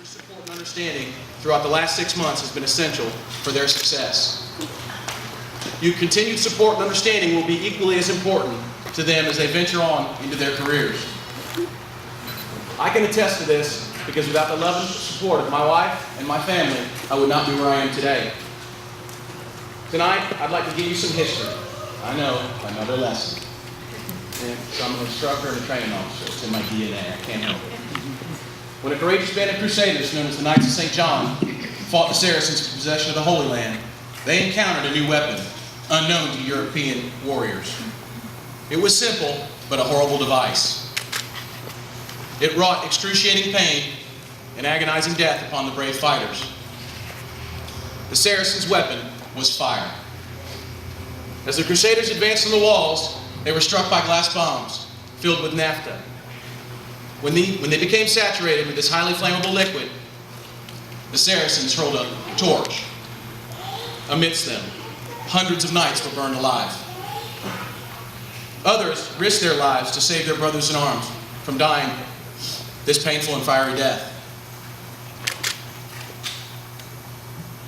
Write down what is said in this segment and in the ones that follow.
Your support and understanding throughout the last 6 months has been essential for their success. Your continued support and understanding will be equally as important to them as they venture on into their careers. I can attest to this because without the love and support of my wife and my family, I would not be where I am today. Tonight, I'd like to give you some history. I know, another lesson. And so I'm an instructor and a training officer. It's in my DNA. I can't help it. When a courageous band of crusaders known as the Knights of St. John fought the Saracens for possession of the Holy Land, they encountered a new weapon unknown to European warriors. It was simple, but a horrible device. It wrought excruciating pain and agonizing death upon the brave fighters. The Saracens' weapon was fire. As the crusaders advanced on the walls, they were struck by glass bombs filled with naphtha. When they became saturated with this highly flammable liquid, the Saracens hurled a torch. Amidst them, hundreds of knights were burned alive. Others risked their lives to save their brothers in arms from dying this painful and fiery death.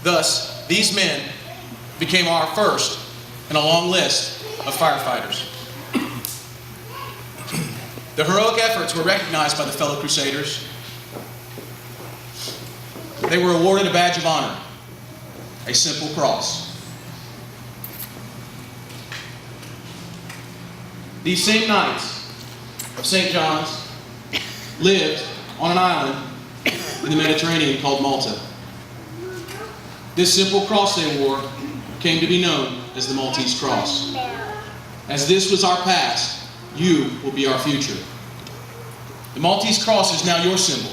Thus, these men became our first in a long list of firefighters. Their heroic efforts were recognized by the fellow crusaders. They were awarded a badge of honor, a simple cross. These same knights of St. John's lived on an island in the Mediterranean called Malta. This simple cross they wore came to be known as the Maltese Cross. As this was our past, you will be our future. The Maltese Cross is now your symbol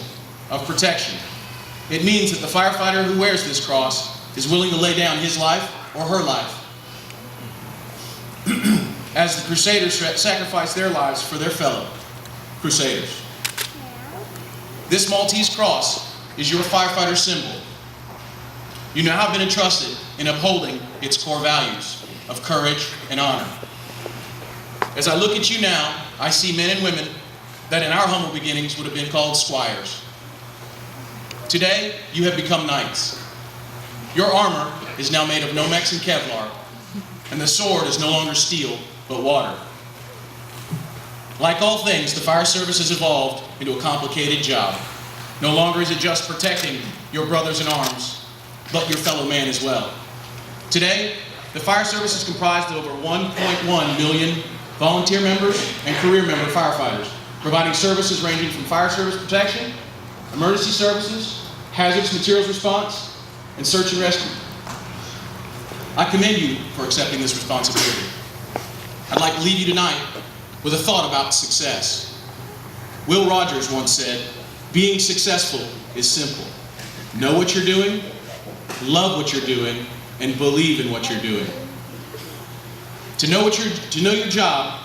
of protection. It means that the firefighter who wears this cross is willing to lay down his life or her life. As the crusaders sacrificed their lives for their fellow crusaders. This Maltese Cross is your firefighter symbol. You now have been entrusted in upholding its core values of courage and honor. As I look at you now, I see men and women that in our humble beginnings would have been called squires. Today, you have become knights. Your armor is now made of Nomex and Kevlar, and the sword is no longer steel, but water. Like all things, the fire service has evolved into a complicated job. No longer is it just protecting your brothers in arms, but your fellow man as well. Today, the fire service is comprised of over 1.1 million volunteer members and career member firefighters, providing services ranging from fire service protection, emergency services, hazardous materials response, and search and rescue. I commend you for accepting this responsibility. I'd like to leave you tonight with a thought about success. Will Rogers once said, "Being successful is simple. Know what you're doing, love what you're doing, and believe in what you're doing." To know your job,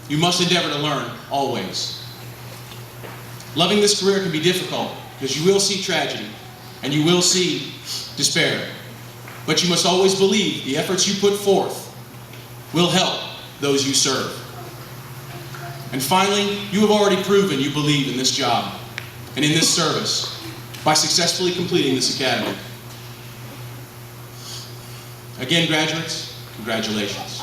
you must endeavor to learn always. Loving this career can be difficult because you will see tragedy and you will see despair. But you must always believe the efforts you put forth will help those you serve. And finally, you have already proven you believe in this job and in this service by successfully completing this academy. Again, graduates, congratulations.